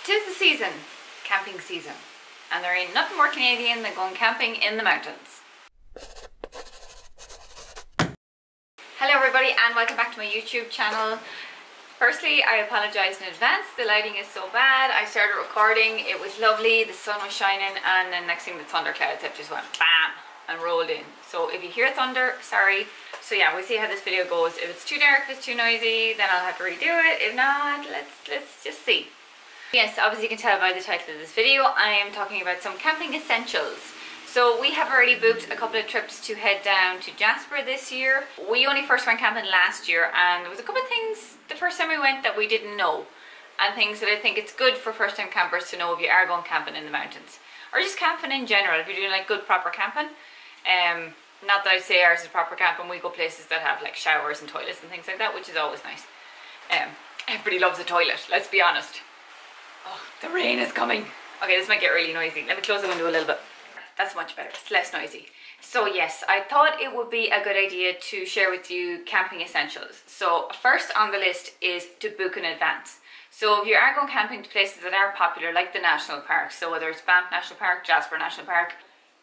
'Tis the season, camping season, and there ain't nothing more Canadian than going camping in the mountains. Hello everybody and welcome back to my YouTube channel. Firstly, I apologise in advance, the lighting is so bad. I started recording, it was lovely, the sun was shining, and then next thing the thunder clouds have just went BAM and rolled in. So if you hear thunder, sorry. So yeah, we'll see how this video goes. If it's too dark, if it's too noisy, then I'll have to redo it. If not, let's just see. Yes, obviously you can tell by the title of this video, I am talking about some camping essentials. So we have already booked a couple of trips to head down to Jasper this year. We only first went camping last year, and there was a couple of things the first time we went that we didn't know, and things that I think it's good for first time campers to know if you are going camping in the mountains, or just camping in general, if you're doing like good proper camping. Not that I say ours is proper camping, we go places that have like showers and toilets and things like that, which is always nice. Everybody loves a toilet, let's be honest. Oh, the rain is coming. Okay, this might get really noisy. Let me close the window a little bit. That's much better, it's less noisy. So yes, I thought it would be a good idea to share with you camping essentials. So first on the list is to book in advance. So if you are going camping to places that are popular, like the national parks, so whether it's Banff National Park, Jasper National Park,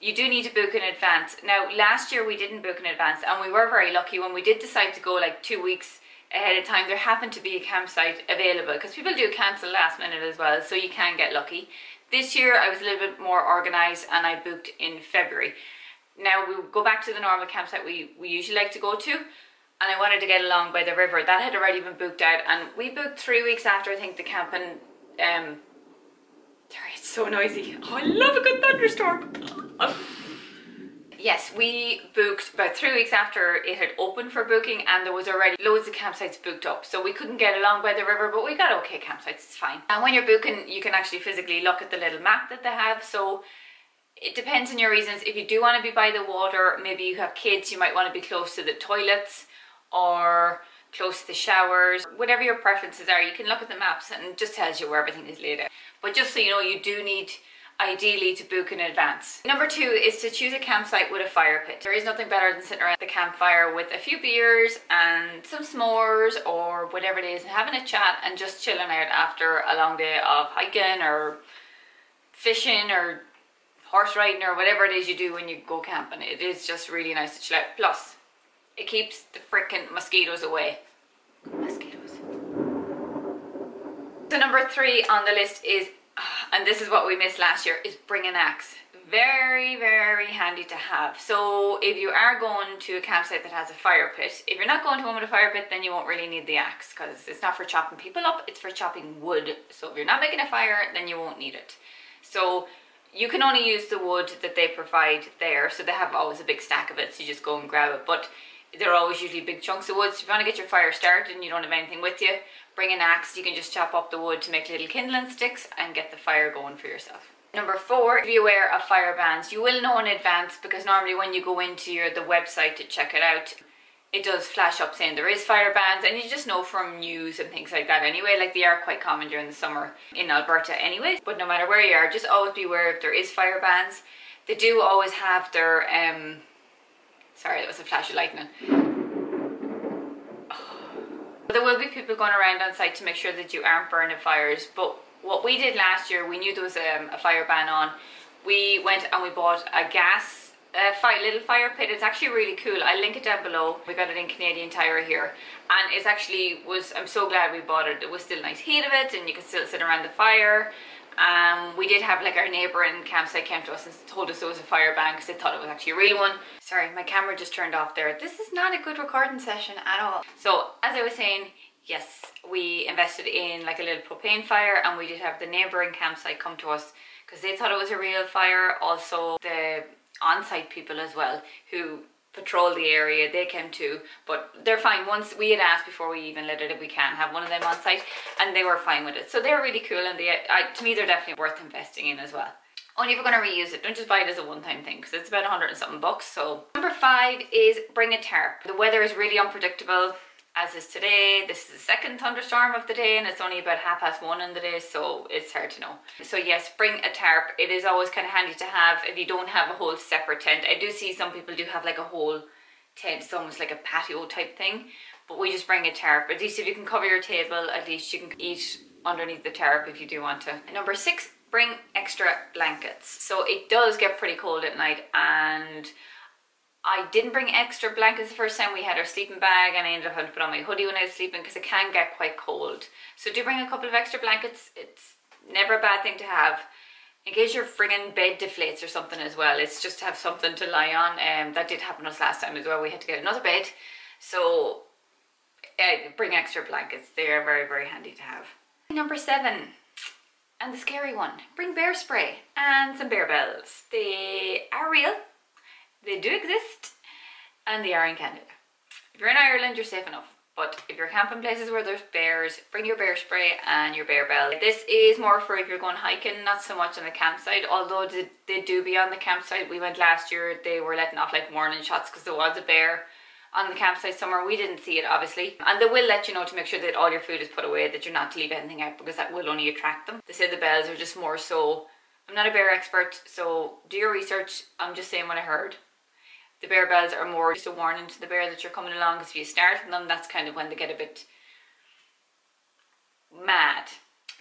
you do need to book in advance. Now last year we didn't book in advance, and we were very lucky when we did decide to go like 2 weeks ahead of time. There happened to be a campsite available, because people do cancel last minute as well, so you can get lucky. This year I was a little bit more organised and I booked in February. Now we go back to the normal campsite we usually like to go to, and I wanted to get along by the river. That had already been booked out, and we booked 3 weeks after I think the camping. Sorry, it's so noisy. Oh, I love a good thunderstorm. Yes, we booked about 3 weeks after it had opened for booking, and there was already loads of campsites booked up. So we couldn't get along by the river, but we got okay campsites, it's fine. And when you're booking, you can actually physically look at the little map that they have. So it depends on your reasons. If you do want to be by the water, maybe you have kids, you might want to be close to the toilets or close to the showers. Whatever your preferences are, you can look at the maps and it just tells you where everything is laid out. But just so you know, you do need ideally to book in advance. Number 2 is to choose a campsite with a fire pit. There is nothing better than sitting around the campfire with a few beers and some s'mores or whatever it is, and having a chat and just chilling out after a long day of hiking or fishing or horse riding or whatever it is you do when you go camping. It is just really nice to chill out. Plus, it keeps the freaking mosquitoes away. Mosquitoes. So number 3 on the list is, and this is what we missed last year, is bring an axe. Very, very handy to have. So if you are going to a campsite that has a fire pit, if you're not going to one with a fire pit, then you won't really need the axe, because it's not for chopping people up, it's for chopping wood. So if you're not making a fire, then you won't need it. So you can only use the wood that they provide there. So they have always a big stack of it, so you just go and grab it. But they're always usually big chunks of wood. So if you want to get your fire started and you don't have anything with you, bring an axe. You can just chop up the wood to make little kindling sticks and get the fire going for yourself. Number 4, be aware of fire bans. You will know in advance, because normally when you go into the website to check it out, it does flash up saying there is fire bans, and you just know from news and things like that anyway. Like, they are quite common during the summer in Alberta anyway. But no matter where you are, just always be aware if there is fire bans. They do always have their sorry, that was a flash of lightning. There will be people going around on site to make sure that you aren't burning fires. But what we did last year, we knew there was a fire ban on. We went and we bought a gas little fire pit. It's actually really cool. I'll link it down below. We got it in Canadian Tire here, and it's actually I'm so glad we bought it. It was still nice heat of it, and you can still sit around the fire. We did have like our neighbour in campsite came to us and told us there was a fire ban, because they thought it was actually a real one. Sorry, my camera just turned off there. This is not a good recording session at all. So as I was saying, yes, we invested in like a little propane fire, and we did have the neighbouring campsite come to us because they thought it was a real fire. Also the on-site people as well who patrol the area, they came too, but they're fine. Once we had asked before we even lit it if we can have one of them on site, and they were fine with it. So they're really cool, and to me they're definitely worth investing in as well. Only if you're going to reuse it, don't just buy it as a one-time thing, because it's about 100 and something bucks. So number 5 is bring a tarp. The weather is really unpredictable, as is today. This is the second thunderstorm of the day, and it's only about 1:30 in the day, so it's hard to know. So yes, bring a tarp. It is always kind of handy to have if you don't have a whole separate tent. I do see some people do have like a whole tent. It's almost like a patio type thing, but we just bring a tarp. At least if you can cover your table, at least you can eat underneath the tarp if you do want to. Number 6, bring extra blankets. So it does get pretty cold at night, and I didn't bring extra blankets the first time. We had our sleeping bag and I ended up having to put on my hoodie when I was sleeping because it can get quite cold. So do bring a couple of extra blankets. It's never a bad thing to have. In case your friggin' bed deflates or something as well, it's just to have something to lie on. That did happen to us last time as well. We had to get another bed. So bring extra blankets. They are very, very handy to have. Number 7, and the scary one, bring bear spray and some bear bells. They are real, they do exist, and they are in Canada. If you're in Ireland, you're safe enough. But if you're camping places where there's bears, bring your bear spray and your bear bell. This is more for if you're going hiking, not so much on the campsite, although they do be on the campsite. We went last year, they were letting off like warning shots because there was a bear on the campsite somewhere. We didn't see it, obviously. And they will let you know to make sure that all your food is put away, that you're not to leave anything out, because that will only attract them. They say the bells are just more so, I'm not a bear expert, so do your research. I'm just saying what I heard. The bear bells are more just a warning to the bear that you're coming along, because if you startle them, that's kind of when they get a bit mad.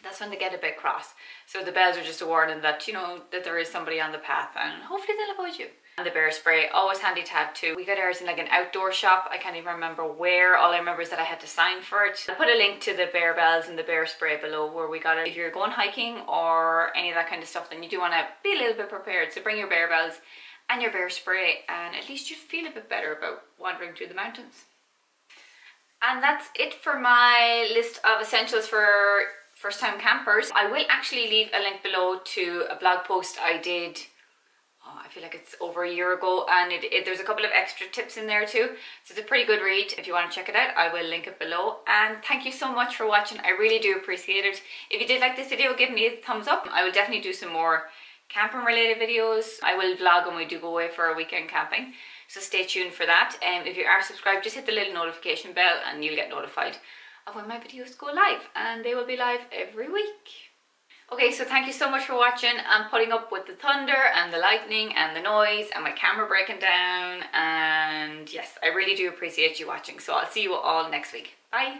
That's when they get a bit cross. So the bells are just a warning that, you know, that there is somebody on the path, and hopefully they'll avoid you. And the bear spray, always handy to have too. We got ours in like an outdoor shop. I can't even remember where. All I remember is that I had to sign for it. I'll put a link to the bear bells and the bear spray below where we got it. If you're going hiking or any of that kind of stuff, then you do want to be a little bit prepared. So bring your bear bells and your bear spray, and at least you'd feel a bit better about wandering through the mountains. And that's it for my list of essentials for first-time campers. I will actually leave a link below to a blog post I did, I feel like it's over a year ago, and there's a couple of extra tips in there too. So it's a pretty good read. If you want to check it out, I will link it below. And thank you so much for watching. I really do appreciate it. If you did like this video, give me a thumbs up. I will definitely do some more camping related videos. I will vlog when we do go away for a weekend camping, so stay tuned for that. If you are subscribed, just hit the little notification bell and you'll get notified of when my videos go live, and they will be live every week. Okay, so thank you so much for watching and putting up with the thunder and the lightning and the noise and my camera breaking down, and yes, I really do appreciate you watching. So I'll see you all next week. Bye.